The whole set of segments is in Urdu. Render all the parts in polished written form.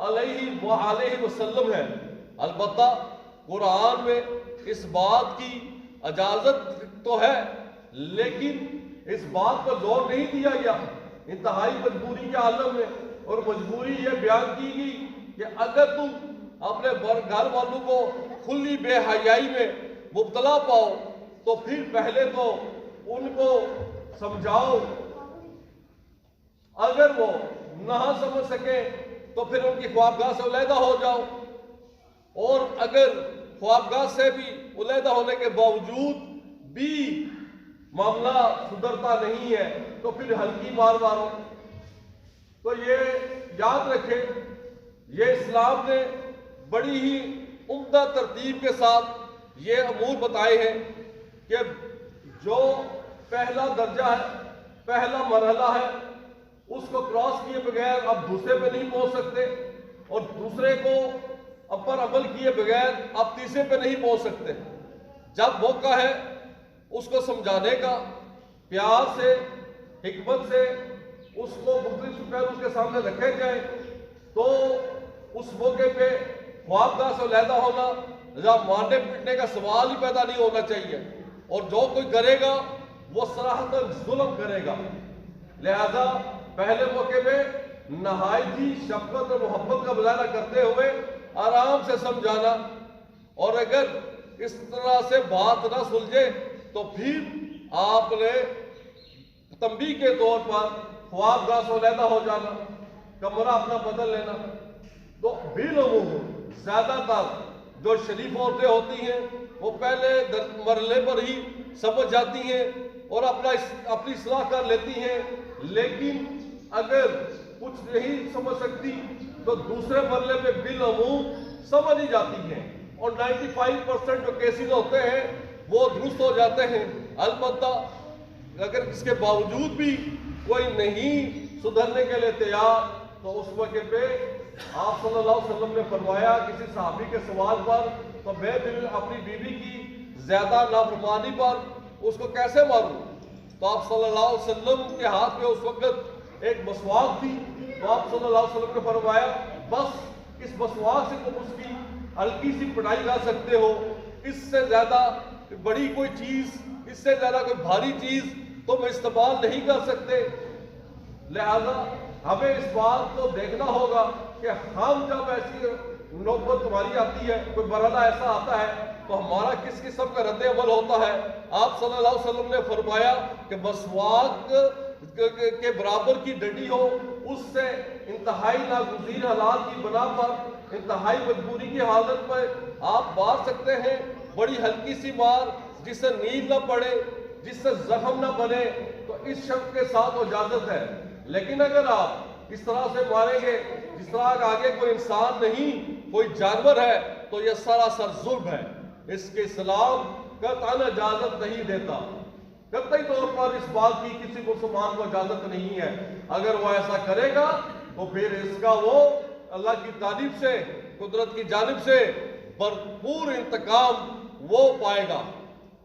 علیہ وآلہ وسلم ہے۔ البتہ قرآن میں اس بات کی اجازت تو ہے، لیکن اس بات پر زور نہیں دیا گیا انتہائی مجبوری کے عالم میں، اور مجبوری یہ بیان کی گئی کہ اگر تم اپنے گھر والوں کو کھلی بے حیائی میں مبتلا پاؤ تو پھر پہلے تو ان کو سمجھاؤ، اگر وہ نہ سمجھ سکے تو پھر ان کی خوابگاہ سے علیحدہ ہو جاؤ، اور اگر خوابگاہ سے بھی علیحدہ ہونے کے باوجود بھی معاملہ سدھرتا نہیں ہے تو پھر ہلکی مار مارو۔ تو یہ یاد رکھیں، یہ اسلام نے بڑی ہی عمدہ ترتیب کے ساتھ یہ امور بتائے ہیں کہ جو پہلا درجہ ہے، پہلا مرحلہ ہے، اس کو کراس کیے بغیر اب دوسرے پہ نہیں پہنچ سکتے، اور دوسرے کو پر عمل کیے بغیر اب تیسرے پہ نہیں پہنچ سکتے۔ جب موقع ہے اس کو سمجھانے کا، پیار سے، حکمت سے اس کو مختلف پہلو اس کے سامنے رکھے جائیں، تو اس موقع پہ خوابگاہ سے علیحدہ ہونا یا مارنے پیٹنے کا سوال ہی پیدا نہیں ہونا چاہیے، اور جو کوئی کرے گا وہ صراحتاً ظلم کرے گا۔ لہذا پہلے موقع پہ نہایت ہی شفقت اور محبت کا مظاہرہ کرتے ہوئے آرام سے سمجھانا، اور اگر اس طرح سے بات نہ سلجھے تو پھر آپ نے تنبیہ کے طور پر خوابگاہ سے علیحدہ ہو جانا، کمرہ اپنا بدل لینا۔ تو بالعموم زیادہ تر جو شریف عورتیں ہوتی ہیں وہ پہلے مرحلے پر ہی سمجھ جاتی ہیں اور اپنی اصلاح کر لیتی ہیں، لیکن اگر کچھ نہیں سمجھ سکتی تو دوسرے مرحلے پہ بالعموم سمجھ ہی جاتی ہیں، اور 95% جو کیسز ہوتے ہیں وہ درست ہو جاتے ہیں۔ البتہ اگر اس کے باوجود بھی کوئی نہیں سدھرنے کے لیے تیار تو اس موقع پہ آپ صلی اللہ علیہ وسلم نے فرمایا کسی صحابی کے سوال پر، تو میں بھی اپنی بیوی کی زیادہ نافرمانی پر اس کو کیسے ماروں؟ تو آپ صلی اللہ علیہ وسلم کے ہاتھ میں اس وقت ایک مسواک تھی، تو آپ صلی اللہ علیہ وسلم نے فرمایا بس اس مسواک سے تم اس کی ہلکی سی پٹائی کر سکتے ہو، اس سے زیادہ بڑی کوئی چیز، اس سے زیادہ کوئی بھاری چیز تم استعمال نہیں کر سکتے۔ لہذا ہمیں اس بات کو دیکھنا ہوگا کہ ہم جب ایسی نوبت تمہاری آتی ہے، کوئی مرحلہ ایسا آتا ہے تو ہمارا کس قسم کا رد عمل ہوتا ہے۔ آپ صلی اللہ علیہ وسلم نے فرمایا کہ مسواک کے برابر کی ڈنڈی ہو، اس سے انتہائی ناگزیر حالات کی بنا پر، انتہائی مجبوری کی حالت پر آپ مار سکتے ہیں، بڑی ہلکی سی مار جس سے نیند نہ پڑے، جس سے زخم نہ بنے، تو اس شخص کے ساتھ اجازت ہے۔ لیکن اگر آپ اس طرح سے ماریں گے جس طرح کہ آگے کوئی انسان نہیں، کوئی جانور ہے، تو یہ سراسر ظلم ہے، اس کے اسلام قطعاً اجازت نہیں دیتا۔ قطعی طور پر اس بات کی کسی مسلمان کو اجازت نہیں ہے۔ اگر وہ ایسا کرے گا تو پھر اس کا وہ اللہ کی جانب سے، قدرت کی جانب سے بھرپور انتقام وہ پائے گا،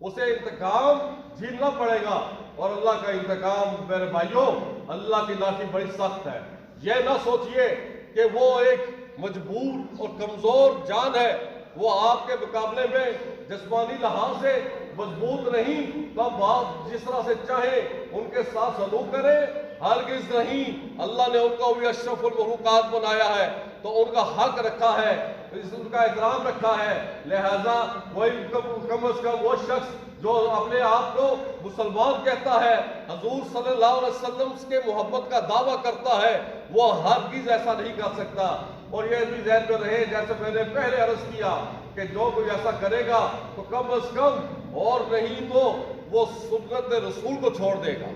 اسے انتقام جھیلنا پڑے گا، اور اللہ کا انتقام میرے بھائیوں، اللہ کی لاٹھی بڑی سخت ہے۔ یہ نہ سوچئے کہ وہ ایک مجبور اور کمزور جان ہے، وہ آپ کے مقابلے میں جسمانی لحاظ سے مضبوط نہیں، تو آپ جس طرح سے چاہیں ان کے ساتھ سلوک کریں، ہرگز نہیں۔ اللہ نے ان کو بھی اشرف المخلوقات بنایا ہے، تو ان کا حق رکھا ہے، ان کا احترام رکھا ہے۔ لہذا وہی کم از کم وہ شخص جو اپنے آپ کو مسلمان کہتا ہے، حضور صلی اللہ علیہ وسلم کے محبت کا دعویٰ کرتا ہے، وہ ہرگز ایسا نہیں کر سکتا۔ اور یہ بھی ذہن میں رہے، جیسے میں نے پہلے عرض کیا کہ جو کوئی ایسا کرے گا تو کم از کم اور نہیں تو وہ سنت رسول کو چھوڑ دے گا،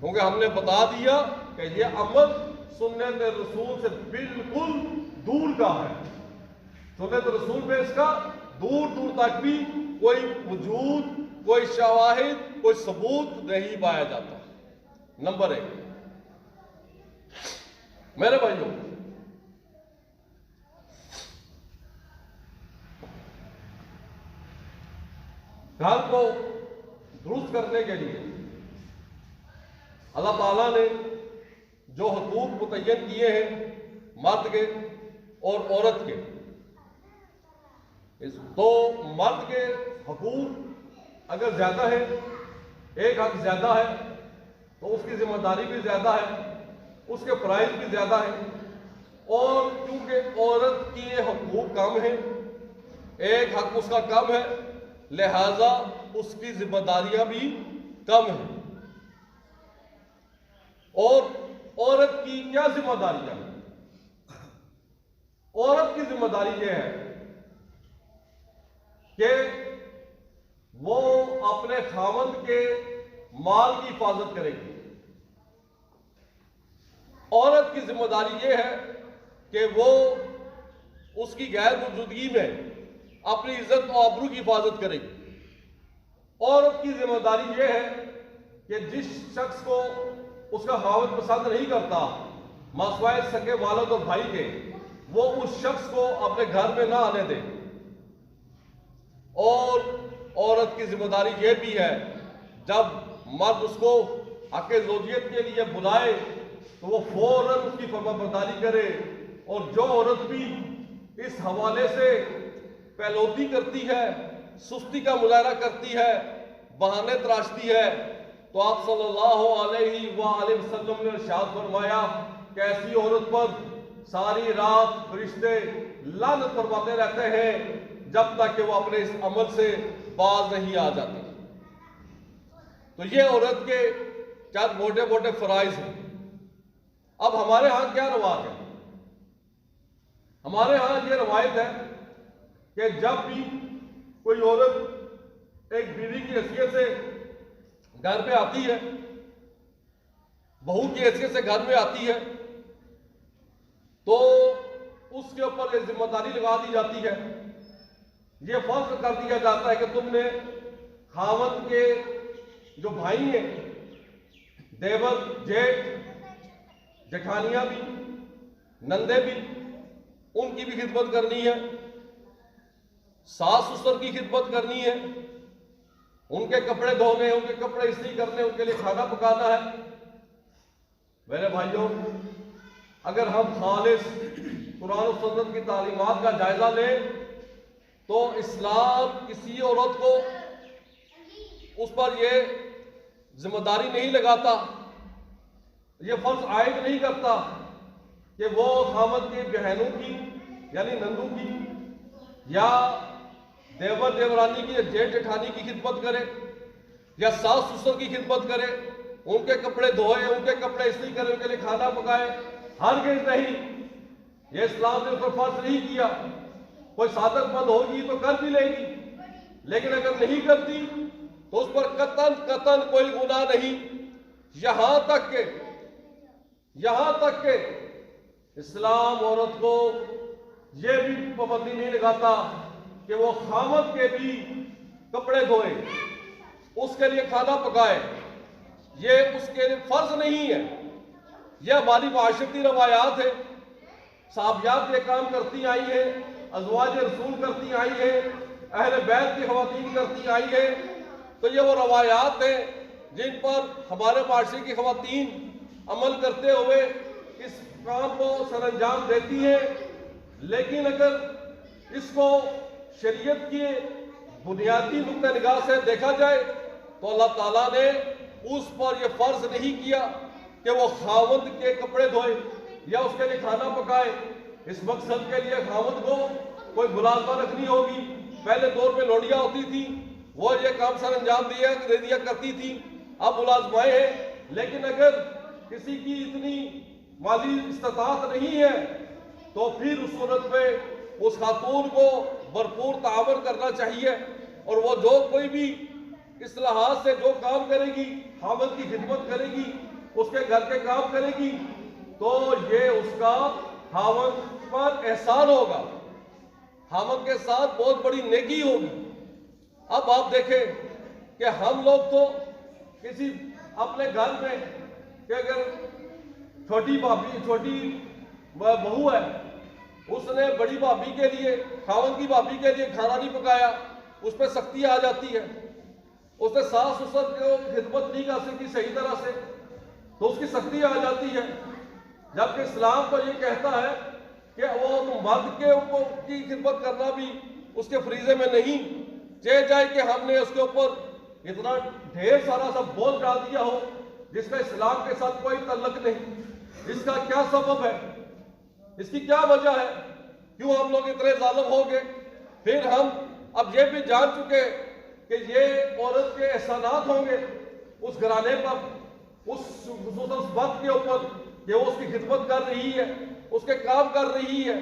کیونکہ ہم نے بتا دیا کہ یہ عمل سنت رسول سے بالکل دور کا ہے۔ سنت رسول میں اس کا دور دور تک بھی کوئی وجود، کوئی شواہد، کوئی ثبوت نہیں پایا جاتا۔ نمبر 1، میرے بھائیوں، گھر کو درست کرنے کے لیے اللہ تعالیٰ نے جو حقوق متعین کیے ہیں مرد کے، اور عورت کے. تو مرد کے حقوق اگر زیادہ ہے، ایک حق زیادہ ہے، تو اس کی ذمہ داری بھی زیادہ ہے، اس کے فرائض بھی زیادہ ہیں. اور کیونکہ عورت کے حقوق کم ہیں، ایک حق اس کا کم ہے، لہذا اس کی ذمہ داریاں بھی کم ہیں. اور عورت کی کیا ذمہ داریاں ہیں؟ عورت کی ذمہ داری یہ ہے کہ وہ اپنے خاوند کے مال کی حفاظت کرے گی. عورت کی ذمہ داری یہ ہے کہ وہ اس کی غیر موجودگی میں اپنی عزت و آبرو کی حفاظت کرے گی. عورت کی ذمہ داری یہ ہے کہ جس شخص کو اس کا خاوند پسند نہیں کرتا، مسوائے سکے والد اور بھائی کے، وہ اس شخص کو اپنے گھر میں نہ آنے دے. اور عورت کی ذمہ داری یہ بھی ہے جب مرد اس کو حق زوجیت کے لیے بلائے تو وہ فوراً اس کی فرمانبرداری کرے. اور جو عورت بھی اس حوالے سے پہلوتی کرتی ہے، سستی کا مظاہرہ کرتی ہے، بہانے تراشتی ہے، تو آپ صلی اللہ علیہ وآلہ وسلم نے ارشاد فرمایا کہ ایسی عورت پر ساری رات فرشتے لعنت فرماتے رہتے ہیں جب تک کہ وہ اپنے اس عمل سے باز نہیں آ جاتی. تو یہ عورت کے چند موٹے موٹے فرائض ہیں. اب ہمارے ہاں کیا رواج ہے؟ ہمارے ہاں یہ روایت ہے کہ جب بھی کوئی عورت ایک بیوی کی حیثیت سے گھر پہ آتی ہے، بہو کی حیثیت سے گھر میں آتی ہے، تو اس کے اوپر یہ ذمہ داری لگا دی جاتی ہے، یہ فرض کر دیا جاتا ہے کہ تم نے خاوند کے جو بھائی ہیں، دیور، جیٹھ، جٹھانیاں بھی، نندے بھی، ان کی بھی خدمت کرنی ہے، ساس سسر کی خدمت کرنی ہے، ان کے کپڑے دھونے، ان کے کپڑے استری کرنے، ان کے لیے کھانا پکانا ہے. میرے بھائیوں، اگر ہم خالص قرآن و سنت کی تعلیمات کا جائزہ لیں تو اسلام کسی عورت کو اس پر یہ ذمہ داری نہیں لگاتا، یہ فرض عائد نہیں کرتا کہ وہ خاوند کی بہنوں کی یعنی نندوں کی یا دیور دیورانی کی یا جیٹھ جٹھانی کی خدمت کرے یا ساس سسر کی خدمت کرے، ان کے کپڑے دھوئے، ان کے کپڑے استری کرے، ان کے لیے کھانا پکائے. ہرگز نہیں، یہ اسلام نے اس پر فرض نہیں کیا. کوئی سعادت مند ہوگی تو کر بھی لے گی، لیکن اگر نہیں کرتی تو اس پر قطعاً کوئی گناہ نہیں. یہاں تک کہ اسلام عورت کو یہ بھی پابندی نہیں لگاتا کہ وہ خاوند کے بھی کپڑے دھوئے، اس کے لیے کھانا پکائے. یہ اس کے لیے فرض نہیں ہے، یہ ہماری معاشرتی روایات ہے. صحابیات یہ کام کرتی آئی ہیں، ازواج رسول کرتی آئی ہیں، اہل بیت کی خواتین کرتی آئی ہیں. تو یہ وہ روایات ہیں جن پر ہمارے معاشرے کی خواتین عمل کرتے ہوئے اس کام کو سر انجام دیتی ہیں. لیکن اگر اس کو شریعت کی بنیادی نقطہ نگاہ سے دیکھا جائے تو اللہ تعالیٰ نے اس پر یہ فرض نہیں کیا کہ وہ خاوند کے کپڑے دھوئے یا اس کے لیے کھانا پکائے. اس مقصد کے لیے خاوند کو کوئی ملازمہ رکھنی ہوگی. پہلے دور میں لوڈیاں ہوتی تھی، وہ یہ کام سر انجام دے دیا کرتی تھی. اب ملازمائیں ہیں، لیکن اگر کسی کی اتنی مالی استطاعت نہیں ہے تو پھر اس صورت میں اس خاتون کو بھرپور تعاون کرنا چاہیے. اور وہ جو کوئی بھی اصلاحات سے جو کام کرے گی، خاوند کی خدمت کرے گی، اس کے گھر کے کام کرے گی، تو یہ اس کا خاوند پر احسان ہوگا، خاوند کے ساتھ بہت بڑی نیکی ہوگی. اب آپ دیکھیں کہ ہم لوگ تو کسی اپنے گھر میں کہ اگر چھوٹی بہو ہے، اس نے بڑی بھابھی کے لیے، خاوند کی بھابھی کے لیے کھانا نہیں پکایا، اس پہ سختی آ جاتی ہے. اس نے ساس سسر کو خدمت نہیں کر سکی صحیح طرح سے تو اس کی سختی آ جاتی ہے. جبکہ اسلام تو یہ کہتا ہے کہ وہ مرد کے اوپر کی خدمت کرنا بھی اس کے فریضے میں نہیں چاہے جائے کہ ہم نے اس کے اوپر اتنا ڈھیر سارا سا بوجھ ڈال دیا ہو جس کا اسلام کے ساتھ کوئی تعلق نہیں. اس کا کیا سبب ہے؟ اس کی کیا وجہ ہے؟ کیوں ہم لوگ اتنے ظالم ہو گئے؟ پھر ہم اب یہ بھی جان چکے کہ یہ عورت کے احسانات ہوں گے اس گھرانے پر، اس وقت کے اوپر کہ وہ اس کی خدمت کر رہی ہے، اس کے کام کر رہی ہے،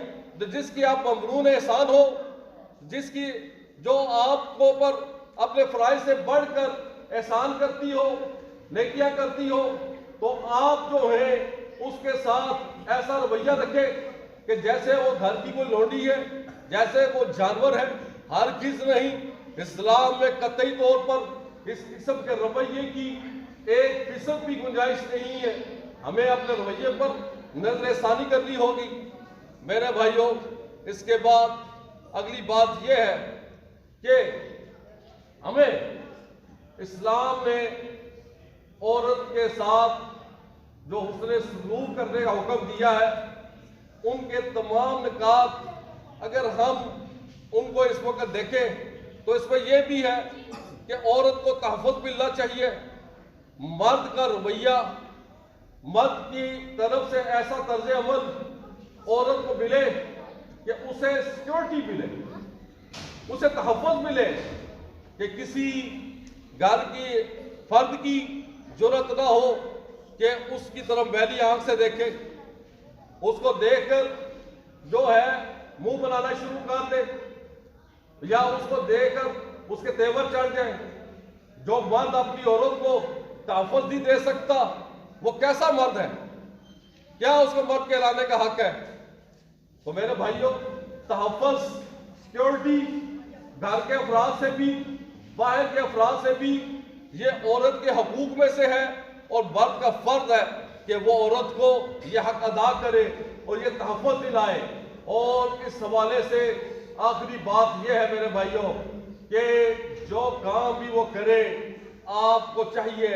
جس کی آپ ممنون احسان ہو، جس کی جو آپ کو اوپر اپنے فرائض سے بڑھ کر احسان کرتی ہو، نیکیاں کرتی ہو، تو آپ جو ہیں اس کے ساتھ ایسا رویہ رکھے کہ جیسے وہ گھر کی کوئی لونڈی ہے، جیسے وہ جانور ہے. ہرگز نہیں. اسلام میں قطعی طور پر اس قسم کے رویے کی ایک فیصد بھی گنجائش نہیں ہے. ہمیں اپنے رویے پر نظر ثانی کرنی ہوگی. میرے بھائیوں، اس کے بعد اگلی بات یہ ہے کہ ہمیں اسلام نے عورت کے ساتھ جو حسن سلوک کرنے کا حکم دیا ہے، ان کے تمام نکات اگر ہم ان کو اس وقت دیکھیں تو اس میں یہ بھی ہے کہ عورت کو تحفظ ملنا چاہیے. مرد کا رویہ، مرد کی طرف سے ایسا طرز عمل عورت کو ملے کہ اسے سیکورٹی ملے، اسے تحفظ ملے، کہ کسی گھر کی فرد کی جرأت نہ ہو کہ اس کی طرف میلی آنکھ سے دیکھے، اس کو دیکھ کر جو ہے منہ بنانا شروع کر دے، یا اس کو دیکھ کر اس کے تیور چڑھ جائیں. جو مرد اپنی عورت کو تحفظ نہیں دے سکتا وہ کیسا مرد ہے؟ کیا اس کو مرد کہلانے کا حق ہے؟ تو میرے بھائیوں، تحفظ، سیکورٹی گھر کے افراد سے بھی باہر کے افراد سے بھی یہ عورت کے حقوق میں سے ہے، اور مرد کا فرض ہے کہ وہ عورت کو یہ حق ادا کرے اور یہ تحفظ دلائے. اور اس حوالے سے آخری بات یہ ہے میرے بھائیوں کہ جو کام بھی وہ کرے آپ کو چاہیے،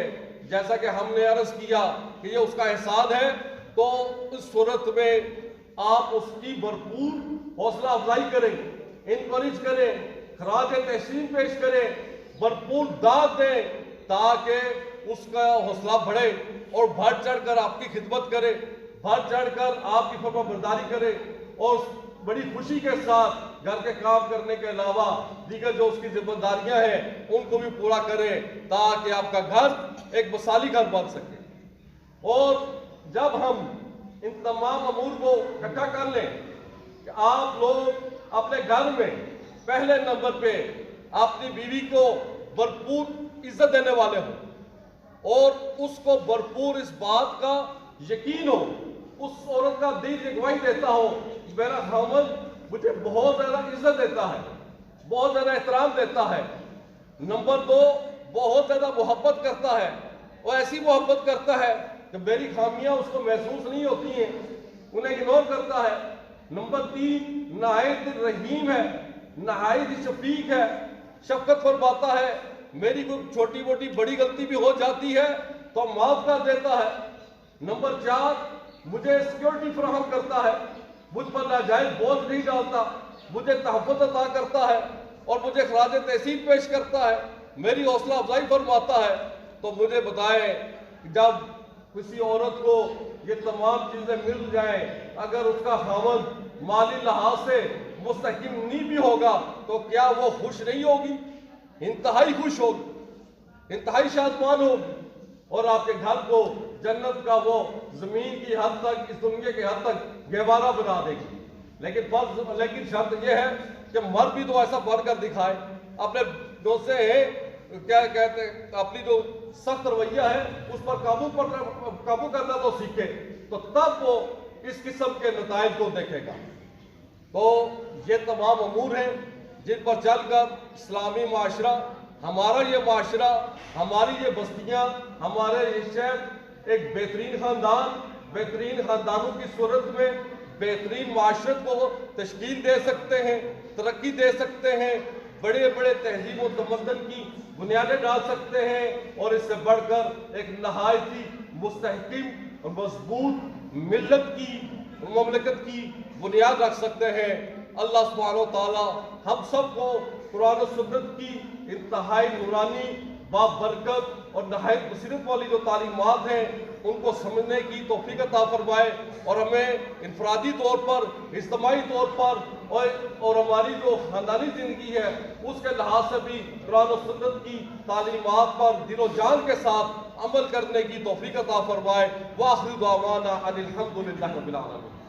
جیسا کہ ہم نے عرض کیا کہ یہ اس کا احسان ہے، تو اس صورت میں آپ اس کی بھرپور حوصلہ افزائی کریں، انکریج کریں، خراج تحسین پیش کریں، بھرپور داد دیں تاکہ اس کا حوصلہ بڑھے اور بڑھ چڑھ کر آپ کی خدمت کرے، بڑھ چڑھ کر آپ کی فرما برداری کرے، اور بڑی خوشی کے ساتھ گھر کے کام کرنے کے علاوہ دیگر جو اس کی ذمہ داریاں ہیں ان کو بھی پورا کرے تاکہ آپ کا گھر ایک مثالی گھر بن سکے. اور جب ہم ان تمام امور کو اکٹھا کر لیں کہ آپ لوگ اپنے گھر میں پہلے نمبر پہ اپنی بیوی کو بھرپور عزت دینے والے ہوں، اور اس کو بھرپور اس بات کا یقین ہو، اس عورت کا دل یہ گواہی دیتا ہو میرا خاوند مجھے بہت زیادہ عزت دیتا ہے، بہت زیادہ احترام دیتا ہے. نمبر 2، بہت زیادہ محبت کرتا ہے، اور ایسی محبت کرتا ہے کہ میری خامیاں اس کو محسوس نہیں ہوتی ہیں، انہیں اگنور کرتا ہے. نمبر 3، نہایت رحیم ہے، نہایت شفیق ہے، شفقت فرماتا ہے، میری کوئی چھوٹی موٹی بڑی غلطی بھی ہو جاتی ہے تو معاف کر دیتا ہے. نمبر 4، مجھے سیکورٹی فراہم کرتا ہے، مجھ پر ناجائز بوجھ نہیں ڈالتا، مجھے تحفظ عطا کرتا ہے اور مجھے خراج تحسین پیش کرتا ہے، میری حوصلہ افزائی فرماتا ہے. تو مجھے بتائیں، جب کسی عورت کو یہ تمام چیزیں مل جائیں، اگر اس کا خاوند مالی لحاظ سے مستحکم نہیں بھی ہوگا تو کیا وہ خوش نہیں ہوگی؟ انتہائی خوش ہوگی، انتہائی شادمان ہوگی، اور آپ کے گھر کو جنت کا وہ زمین کی حد تک، اس دنیا کی حد تک گہوارہ بنا دے گی. لیکن شرط یہ ہے کہ مرد بھی تو ایسا بڑھ کر دکھائے، اپنے جو سے ہے کیا کہتے ہیں اپنی جو سخت رویہ ہے اس پر قابو کرنا تو سیکھے، تو تب وہ اس قسم کے نتائج کو دیکھے گا. تو یہ تمام امور ہیں جن پر چل کر اسلامی معاشرہ، ہمارا یہ معاشرہ، ہماری یہ بستیاں، ہمارے یہ شہر ایک بہترین خاندان، بہترین خاندانوں کی صورت میں بہترین معاشرت کو تشکیل دے سکتے ہیں، ترقی دے سکتے ہیں، بڑے بڑے تہذیب و تمدن کی بنیادیں ڈال سکتے ہیں، اور اس سے بڑھ کر ایک نہایت ہی مستحکم اور مضبوط ملت کی، مملکت کی بنیاد رکھ سکتے ہیں۔ اللہ سبحانہ و تعالی ہم سب کو قرآن و سنت کی انتہائی نورانی، بابرکت اور نہایت بصیرت والی جو تعلیمات ہیں ان کو سمجھنے کی توفیق عطا فرمائے، اور ہمیں انفرادی طور پر، اجتماعی طور پر اور ہماری جو خاندانی زندگی ہے اس کے لحاظ سے بھی قرآن و سنت کی تعلیمات پر دل و جان کے ساتھ عمل کرنے کی توفیق عطا فرمائے۔ وآخر دعوانا ان الحمد للہ رب العالمین۔